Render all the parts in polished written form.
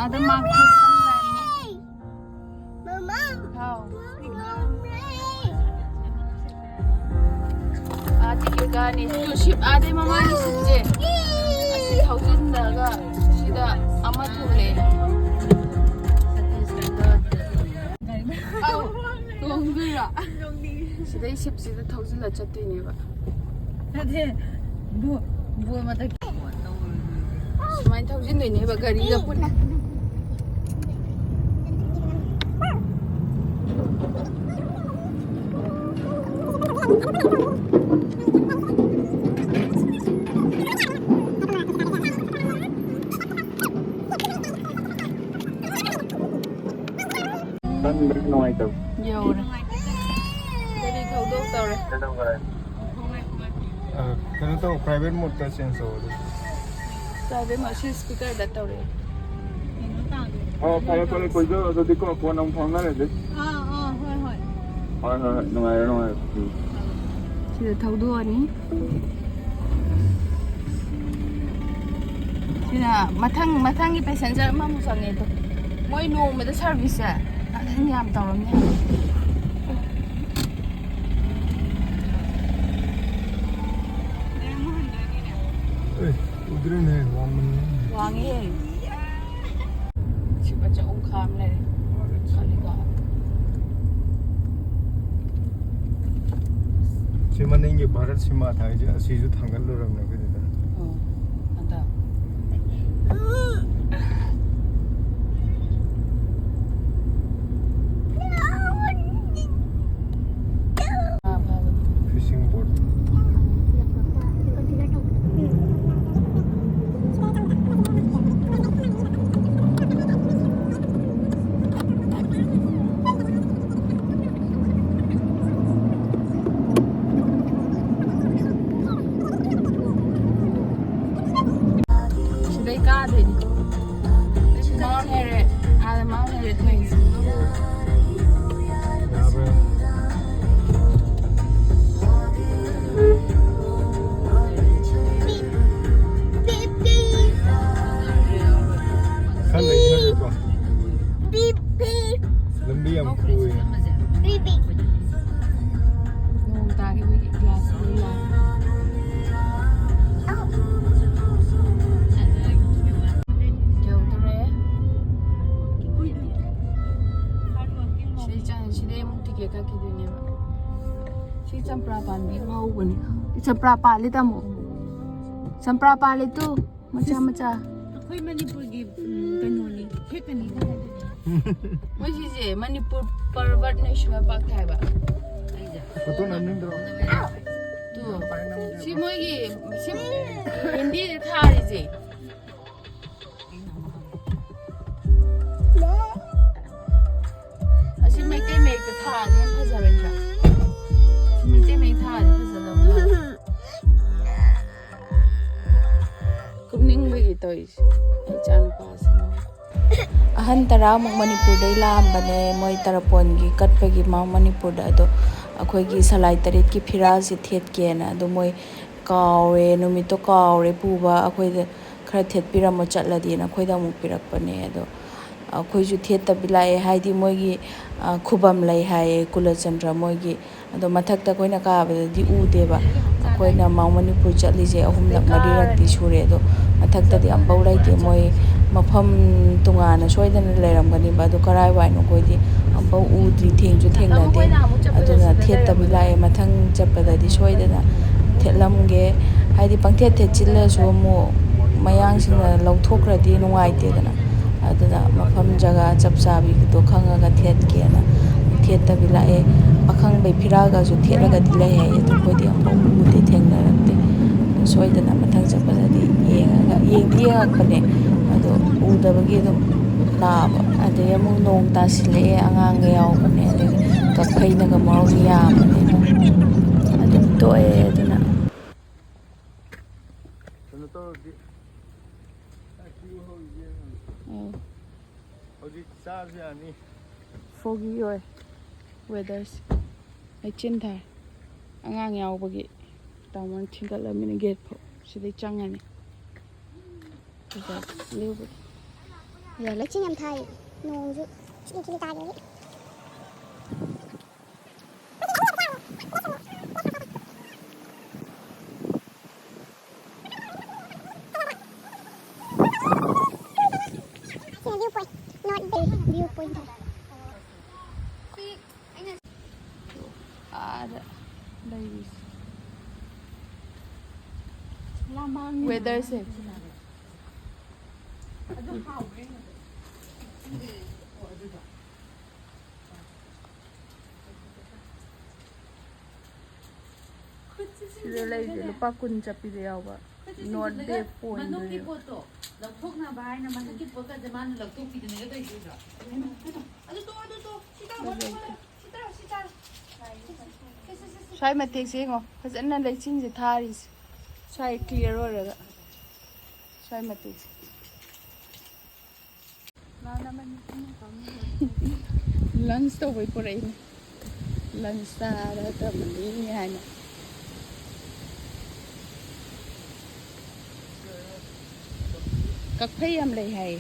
ada mak mama how adi gani tu ship ade mama ni sije asi thousand daga sida ama thule au gongira sida ship sida thousand la chatini ba ade bu mata mai thousand ni ba gari ga punna Nói đâu. Nhiều này. Đây đi thầu đốt tàu này. Cái nó tàu private motor sensor. Private motor speaker đặt tàu này. Phải có cái giờ rồi thì có con ông thằng này đấy. Hỏi. Nói. Chỉ thầu đua ní. Chỉ là mathang cái passenger mà mua sang này thôi. Mỗi nô mà cái service à. Anh làm tàu lắm nha. Ê, udah nih, Wangi. Coba cak ungkam nih. Kali gak. Cuma nih Bharat Sima था जे असीजु थांगल लो रमने के देता. Ada. Fishing boat. Sudah ikat ini. Mau heret, ada mau heret nih. यहाँ पे kan lagi ada apa? Lembi yang kui. Nung tagi wiki glass nila. Jauh tere. Sini emang tiga kaki dunia. Si campra pandi mau buni. Campra pali tamu. Campra pali tu macam-macam. Koi Manipur gi kanoni thekani na Moi je Manipur Parvat National Park thai ba. Foto nanti dulu. Tu. Si moi gi si Hindi de thari je. Asi mai te mai ke tha ne phajaran ra. Si mai te mai tha ne phajaram ra. Kumning bagi toy. Ai chan pas. Ahan tara muk Manipur dai lam bane moi tarapon gi katpagi mau Manipur da do akhoi gi salai taret ki phiral si thet ke na do moi kaure numito kaure puba akhoi de khara thet piram chatladi na khoi da muk pirak pane do akhoi ju thet ta bilai haidi moi gi khubam lai hai kulachandra moi gi do mathak ta koina ka ba di u de ba akhoi na mau Manipur chatli je ahum lak mari rak ti sure do mathak ta di am baulai te moi mafam tungana soidana leiramgani ba do karai wai no koi di ambau udri thengju thengnade aduna thetabi lai mathang chappada di soidana thetlamge haidi pangthet thechilla so mo mayang singna lauthokradi nungai te dana aduna mafam jaga chapsabi do khangaga thet kena thetabi lai pakhang bai phiraga ju theraga di lai hai to koi di ambau udri thengna rakte soidana mathang chappada di yenga pane ado udabagi do naba ade yamu nong tasile angang yaw bane ade kakphei na ga mau ya bane ade to e aduna Kalau tu di aku hoji sar ya ni. foggy oi weathers ai chin thai angang yaw bagi tawon thingal lamina gate pho sidai changani liu giờ lấy chín em thay nôn chứ chín chín tay đấy viewpoint weather se sida lay lupa kun chapi de yawa not de point manungki poto lathokna bai na manungki poto de man lathokki de ne dai ju adu to sita sai matek se ngo fazana lay ching se thari sai clear ora sai matek lunch to wai por aí lunch ta da ta mani hana kakphei am lay hai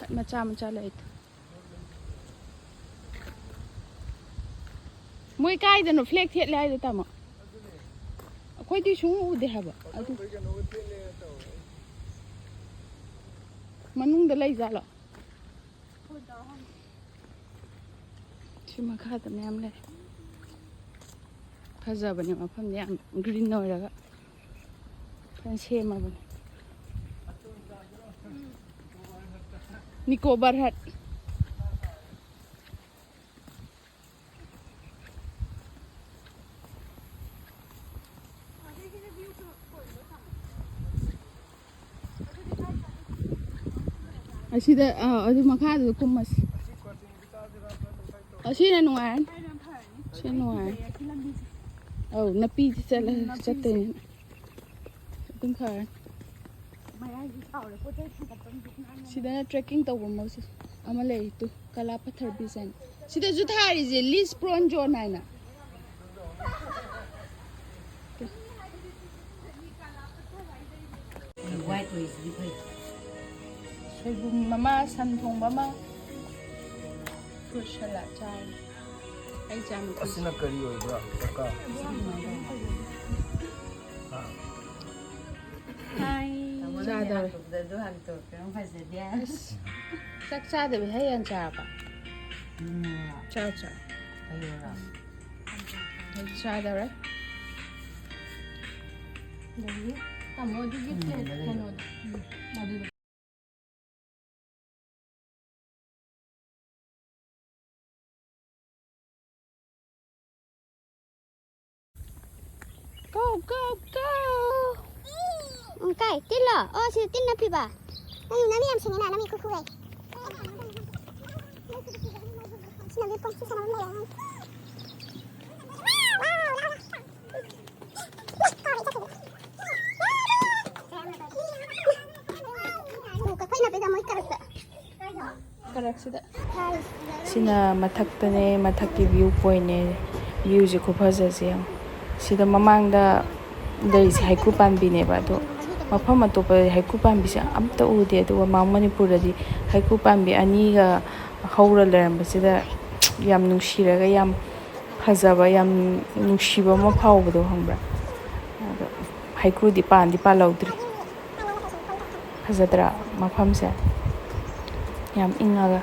macha lay moi kai da no flag thet lai da tama khoi ti sung u de haba adu manung da lai za la sima kha da me am lay phaja bani mafam yam green noiraga kan sema bani Nicobar hat asida adu makha du kumas asina nuan sinuan oh napi chala chatte tum kha sida trekking tawba mose ama lay tu kala pathar bisan sida ju thari je lis prawn zone haina white ways di phai soibum mama san thong bama fruit salad chai ai jam asina kari oibra kaka hai chada da do han to kan phai se dia sak chada be hai an cha ba cha ayo ra chada right dai tamo di git kono madu go okay tin lo si tin na pi ba nami am sini na nami kuku ai sina vi pon sina na ya kakphei na pe ga moi karakta karak sida sina mathak ne mathak ki view point ne view je ko phaja se sida mamang da dai se haiku panbi ne ba do mafam atopa haiku panbi se amta ude do ma manipur di haiku panbi ani ga haura leram sida yam nushiraga yam phajaba yam nushiba ma phawba do hambra haiku di palaudri phajadra mafam se yam ingaga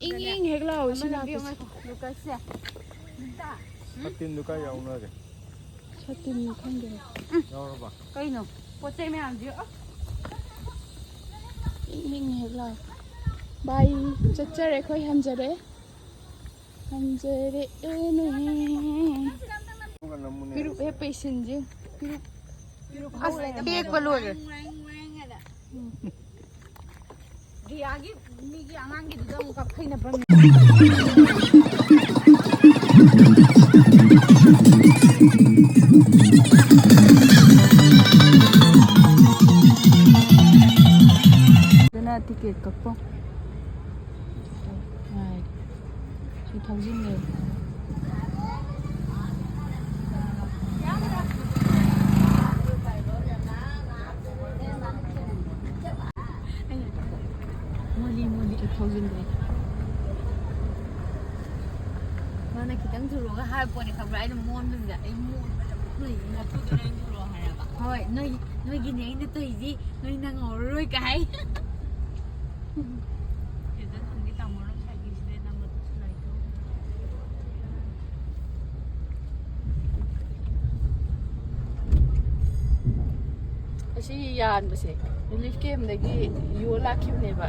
ing heglaw sina Lucas Satin du ka yauna de satin khangde yaura ba kai no pote me am dio ing heglaw bai chachare khoi hanjare no piru he patient je piru pek baloi Diagi migi angangi duda muka kaina bang ticket ꯀꯛꯄ ꯉꯥꯏ ꯁꯤ ꯊꯧꯖꯤꯟꯒꯦ ꯃꯣꯂꯤ ꯊꯧꯖꯤꯟꯒꯦ ꯃꯥꯅ ꯈꯤꯇꯪ ꯊꯨꯔꯛꯑꯒ ꯍꯥꯏꯕ ꯄꯣꯠꯅꯤ ꯈꯪꯕ꯭ꯔꯥ ꯑꯩꯅ ꯃꯣꯟꯕꯁꯤꯗ ꯑꯩ ꯃꯣꯟꯕꯅ ꯂꯐꯨꯗꯨꯅ ꯑꯩꯅ ꯊꯨꯔꯛꯑꯣ ꯍꯥꯏꯔꯕ ꯍꯣꯏ ꯅꯣꯏꯒꯤꯅꯦ ꯑꯩꯅ ꯇꯧꯔꯤꯁꯤ ꯅꯣꯏ ꯅꯪꯍꯧꯔꯔꯣꯏ ꯀꯥꯏ ꯑꯁꯤ ꯌꯥꯟꯕꯁꯦ ꯔꯤꯂꯤꯐ ꯀꯦꯝꯗꯒꯤ ꯌꯣ ꯂꯥꯛꯈꯤꯕꯅꯦꯕ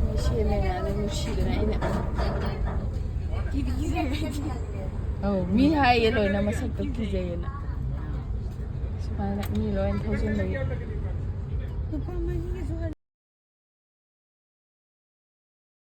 ꯃꯣꯏ ꯁꯦꯝꯃꯦꯅ ꯑꯗꯨ ꯅꯨꯡꯁꯤꯗꯅ ꯑꯩꯅ ꯃꯤ ꯍꯥꯏꯌꯦ ꯂꯣꯏꯅ ꯃꯁꯛꯇꯣ ꯀꯤꯖꯩꯌꯦꯅ ꯁꯨꯃꯥꯏꯅ ꯃꯤ ꯂꯣꯏꯅ ꯊꯧꯖꯤꯟꯕꯒꯤ